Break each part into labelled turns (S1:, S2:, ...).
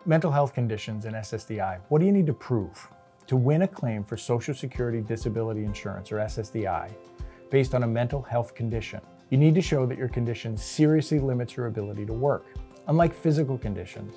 S1: Mental health conditions and SSDI. What do you need to prove? To win a claim for Social Security Disability Insurance, or SSDI, based on a mental health condition, you need to show that your condition seriously limits your ability to work. Unlike physical conditions,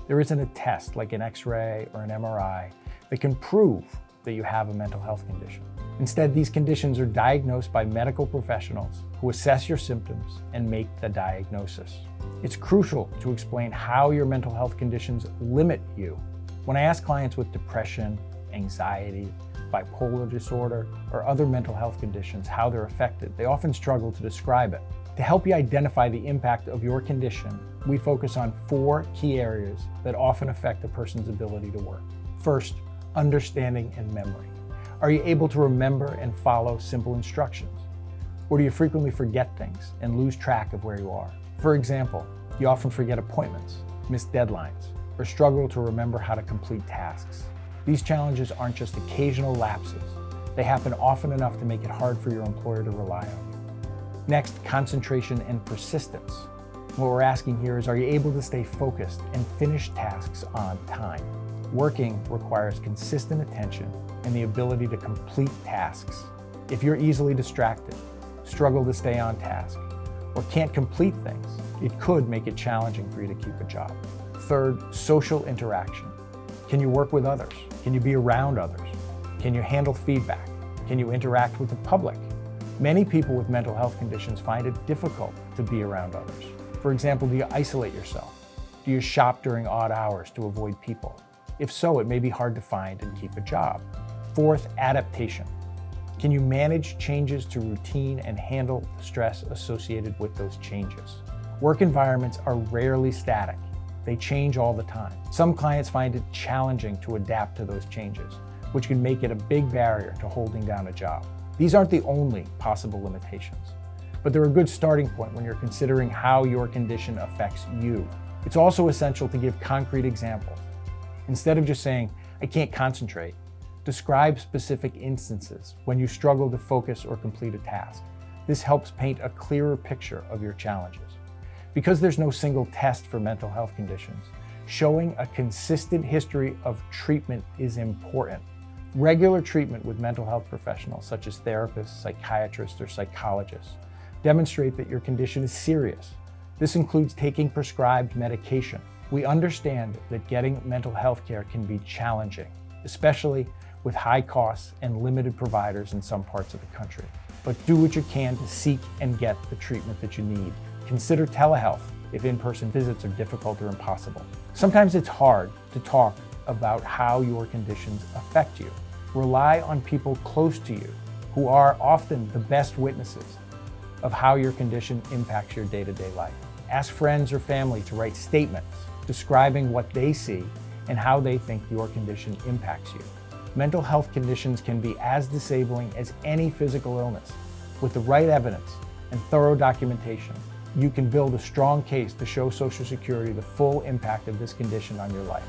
S1: there isn't a test like an X-ray or an MRI that can prove that you have a mental health condition. Instead, these conditions are diagnosed by medical professionals who assess your symptoms and make the diagnosis. It's crucial to explain how your mental health conditions limit you. When I ask clients with depression, anxiety, bipolar disorder, or other mental health conditions how they're affected, they often struggle to describe it. To help you identify the impact of your condition, we focus on 4 key areas that often affect a person's ability to work. First, understanding and memory. Are you able to remember and follow simple instructions? Or do you frequently forget things and lose track of where you are? For example, you often forget appointments, miss deadlines, or struggle to remember how to complete tasks. These challenges aren't just occasional lapses. They happen often enough to make it hard for your employer to rely on you. Next, concentration and persistence. What we're asking here is, are you able to stay focused and finish tasks on time? Working requires consistent attention and the ability to complete tasks. If you're easily distracted, struggle to stay on task, or can't complete things, it could make it challenging for you to keep a job. Third, social interaction. Can you work with others? Can you be around others? Can you handle feedback? Can you interact with the public? Many people with mental health conditions find it difficult to be around others. For example, do you isolate yourself? Do you shop during odd hours to avoid people? If so, it may be hard to find and keep a job. Fourth, adaptation. Can you manage changes to routine and handle the stress associated with those changes? Work environments are rarely static. They change all the time. Some clients find it challenging to adapt to those changes, which can make it a big barrier to holding down a job. These aren't the only possible limitations, but they're a good starting point when you're considering how your condition affects you. It's also essential to give concrete examples. Instead of just saying, "I can't concentrate," describe specific instances when you struggle to focus or complete a task. This helps paint a clearer picture of your challenges. Because there's no single test for mental health conditions, showing a consistent history of treatment is important. Regular treatment with mental health professionals, such as therapists, psychiatrists, or psychologists, demonstrate that your condition is serious. This includes taking prescribed medication. We understand that getting mental health care can be challenging, especially with high costs and limited providers in some parts of the country. But do what you can to seek and get the treatment that you need. Consider telehealth if in-person visits are difficult or impossible. Sometimes it's hard to talk about how your conditions affect you. Rely on people close to you who are often the best witnesses of how your condition impacts your day-to-day life. Ask friends or family to write statements describing what they see and how they think your condition impacts you. Mental health conditions can be as disabling as any physical illness. With the right evidence and thorough documentation, you can build a strong case to show Social Security the full impact of this condition on your life.